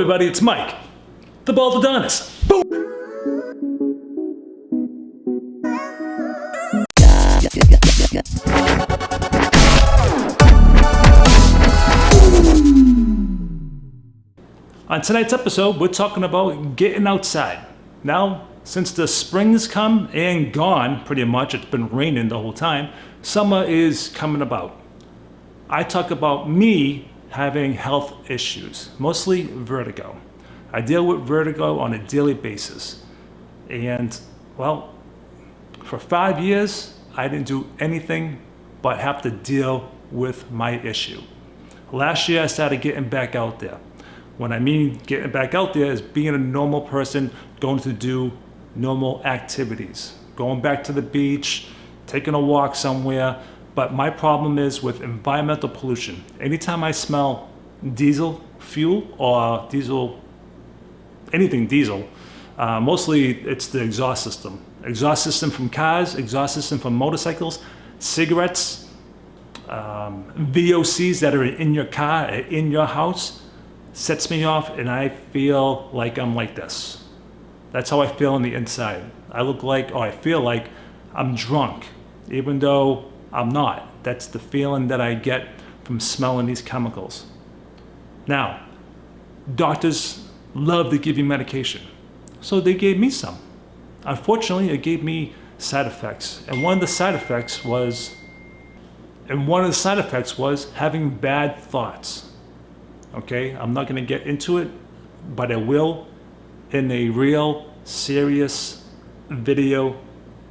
everybody, it's Mike, the Baldadonis. Boom! On tonight's episode, we're talking about getting outside. Now, since the spring's come and gone, pretty much, it's been raining the whole time, summer is coming about. I talk about me having health issues, mostly vertigo. I deal with vertigo on a daily basis. And, well, for 5 years, I didn't do anything but have to deal with my issue. Last year, I started getting back out there. When I mean getting back out there is being a normal person, going to do normal activities, going back to the beach, taking a walk somewhere. But my problem is with environmental pollution. Anytime I smell diesel fuel or anything diesel, mostly it's the exhaust system. Exhaust system from cars, exhaust system from motorcycles, cigarettes, VOCs that are in your car, in your house, sets me off, and I feel like I'm like this. That's how I feel on the inside. I feel like I'm drunk, even though I'm not. That's the feeling that I get from smelling these chemicals. Now, doctors love to give you medication, so they gave me some. Unfortunately, it gave me side effects, and one of the side effects was having bad thoughts. Okay, I'm not going to get into it, but I will in a real serious video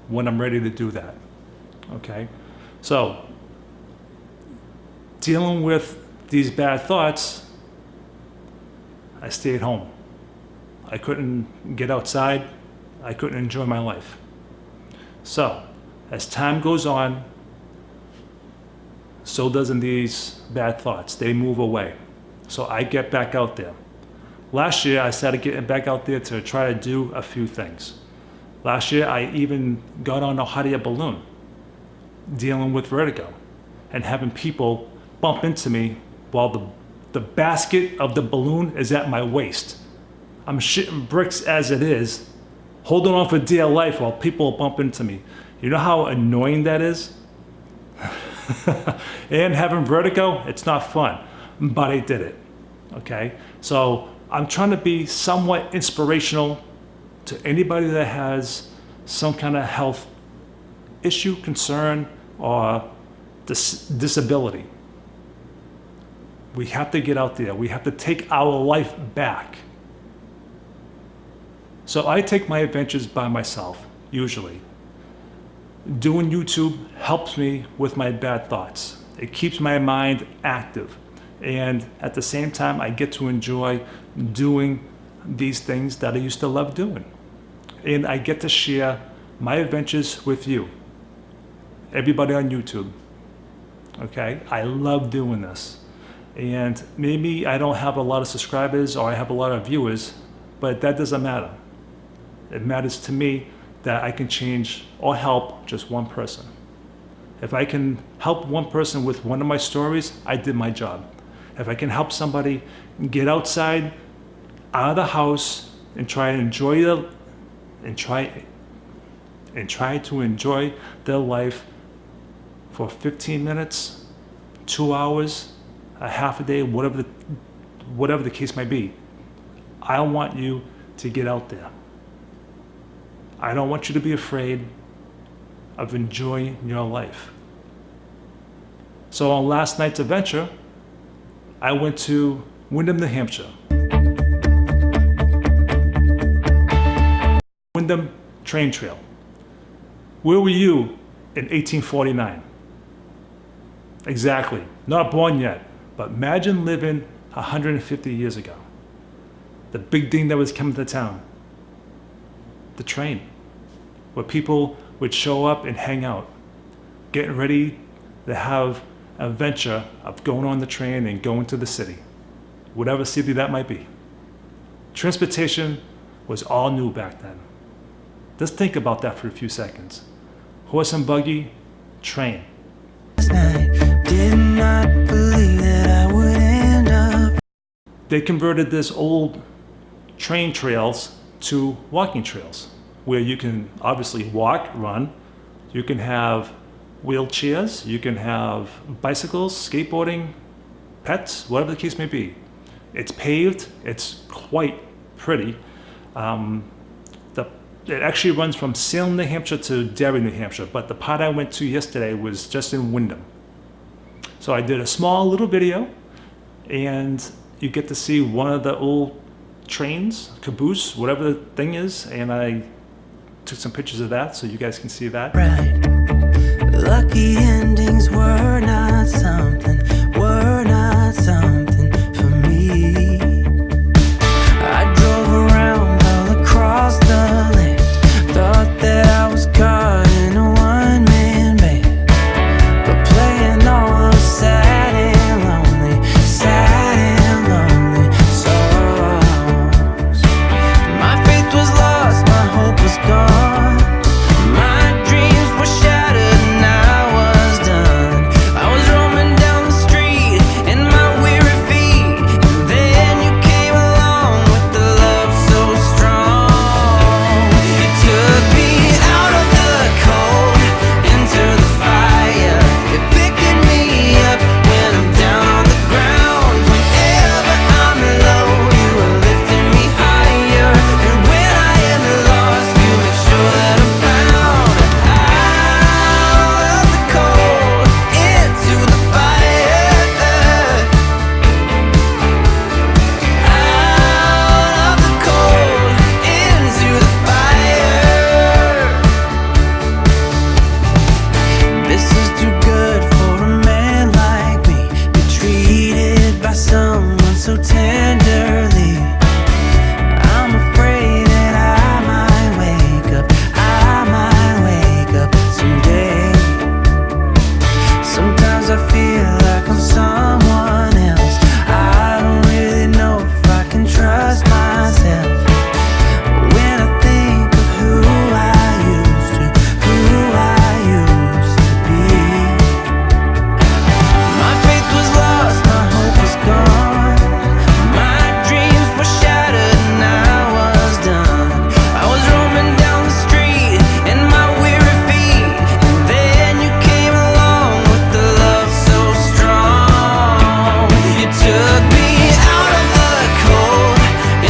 when I'm ready to do that. Okay, so dealing with these bad thoughts, I stayed home. I couldn't get outside. I couldn't enjoy my life. So as time goes on, so doesn't these bad thoughts. They move away. So I get back out there. Last year, I started getting back out there to try to do a few things. Last year, I even got on a hot air balloon, dealing with vertigo, and having people bump into me while the basket of the balloon is at my waist. I'm shitting bricks as it is, holding on for dear life while people bump into me. You know how annoying that is? And having vertigo, it's not fun, but I did it. Okay, so I'm trying to be somewhat inspirational to anybody that has some kind of health issue, concern, or disability. We have to get out there. We have to take our life back. So I take my adventures by myself, usually. Doing YouTube helps me with my bad thoughts. It keeps my mind active. And at the same time, I get to enjoy doing these things that I used to love doing. And I get to share my adventures with you, everybody on YouTube. Okay, I love doing this. And maybe I don't have a lot of subscribers or I have a lot of viewers, but that doesn't matter. It matters to me that I can change or help just one person. If I can help one person with one of my stories, I did my job. If I can help somebody get outside, out of the house, and try to enjoy their life for 15 minutes, 2 hours, a half a day, whatever the case might be, I want you to get out there. I don't want you to be afraid of enjoying your life. So on last night's adventure, I went to Windham, New Hampshire. Windham Train Trail. Where were you in 1849? Exactly, not born yet, but imagine living 150 years ago. The big thing that was coming to town, the train, where people would show up and hang out, getting ready to have an adventure of going on the train and going to the city, whatever city that might be. Transportation was all new back then. Just think about that for a few seconds. Horse and buggy, train. they converted this old train trails to walking trails, where you can obviously walk, run, you can have wheelchairs, you can have bicycles, skateboarding, pets, whatever the case may be. It's paved, it's quite pretty. It actually runs from Salem, New Hampshire to Derry, New Hampshire, but the part I went to yesterday was just in Windham. So I did a small little video, and you get to see one of the old trains, caboose, whatever the thing is, and I took some pictures of that so you guys can see that. Right. Lucky endings were not something for me. I drove around all across the land, thought that I was caught in a one-man band, but playing all those sad and lonely songs. My faith was lost, my hope was gone, my dreams were shattered and I was done. I was roaming down the street in my weary feet, and then you came along with the love so strong. You took me out of the cold into the fire. You're picking me up when I'm down on the ground. Whenever I'm low, you are lifting me higher, and when I am lost, you make sure that I'm found. Out of the cold into the fire. Out of the cold into the fire. This is too good for a man like me, be treated by someone so tenderly. I'm afraid that I might wake up someday. Sometimes I feel like I'm someone else. I don't really know if I can trust myself. When I think of who I used to be, my faith was lost, my hope was gone, my dreams were shattered and I was done. I was roaming down the street in my weary feet, and then you came along with the love so strong. You took me out of the cold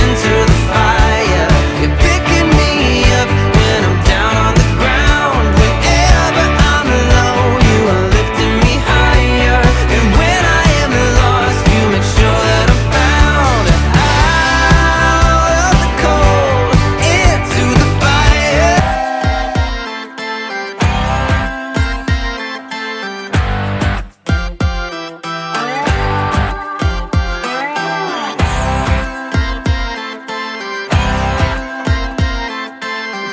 into the fire. You're picking me up when I'm down on the ground. Whenever I'm low, you are lifting me higher, and when I am lost, you make sure that I'm found. Out of the cold into the fire.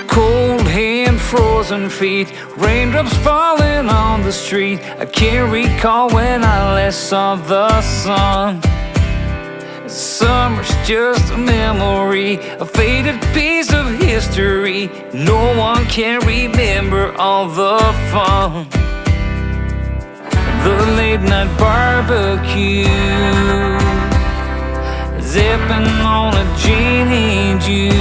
Cold hand, frozen feet, raindrops falling on the street. I can't recall when I last saw the sun. Summer's just a memory, a faded piece of history. No one can remember all the fun. The late night barbecue, zipping on a gin and juice.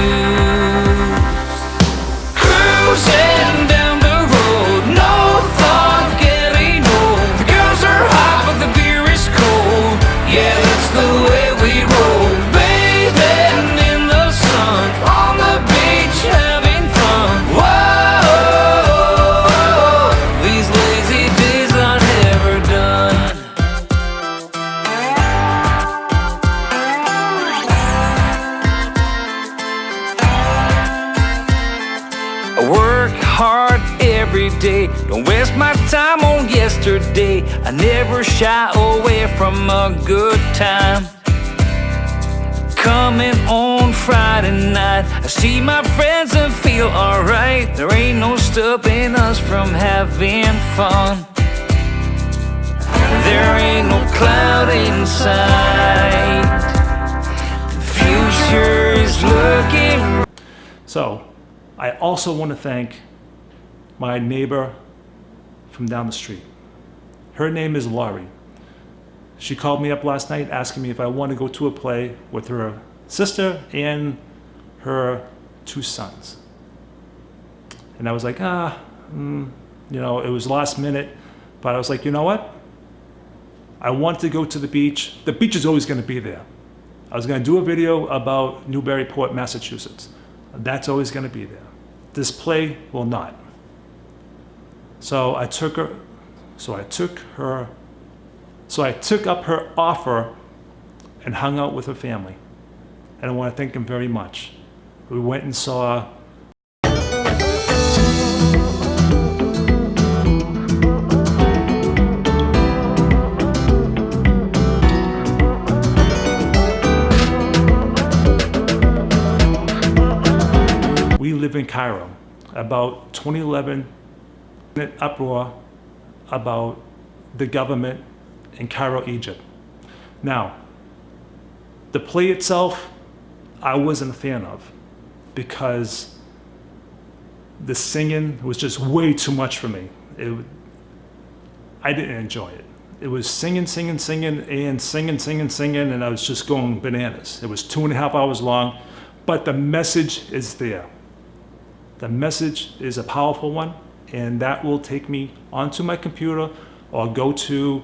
Cruising down the road, no thought getting old. The girls are hot, but the beer is cold. Yeah, that's the way we roll. Bathing in the sun, on the beach having fun. Whoa, these lazy days are never done. I work hard every day, don't waste my time on yesterday. I never shy away from a good time. Coming on Friday night, I see my friends and feel alright. There ain't no stopping us from having fun. There ain't no cloud in sight. The future is looking. So, I also want to thank my neighbor from down the street. Her name is Laurie. She called me up last night asking me if I want to go to a play with her sister and her 2 sons. And I was like, you know, it was last minute, but I was like, you know what? I want to go to the beach. The beach is always going to be there. I was going to do a video about Newburyport, Massachusetts. That's always going to be there. This play will not. So I took up her offer and hung out with her family. And I want to thank them very much. We went and saw We live in Cairo. About 2011 uproar about the government in Cairo, Egypt. Now, the play itself, I wasn't a fan of because the singing was just way too much for me. I didn't enjoy it. It was singing, and I was just going bananas. It was 2.5 hours long, but the message is there. The message is a powerful one, and that will take me onto my computer or go to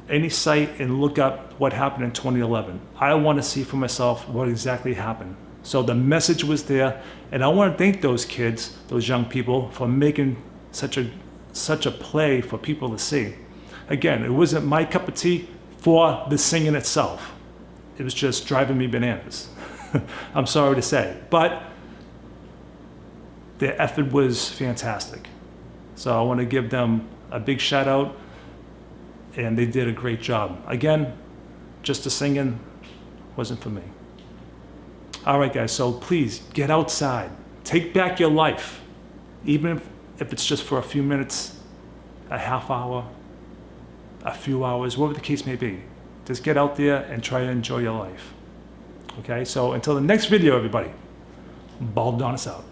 any site and look up what happened in 2011. I want to see for myself what exactly happened. So the message was there, and I want to thank those kids, those young people, for making such a play for people to see. Again, it wasn't my cup of tea for the singing itself. It was just driving me bananas. I'm sorry to say, but their effort was fantastic. So I want to give them a big shout out, and they did a great job. Again, just the singing wasn't for me. All right, guys, so please get outside. Take back your life, even if it's just for a few minutes, a half hour, a few hours, whatever the case may be. Just get out there and try to enjoy your life. Okay, so until the next video, everybody, Baldadonis out.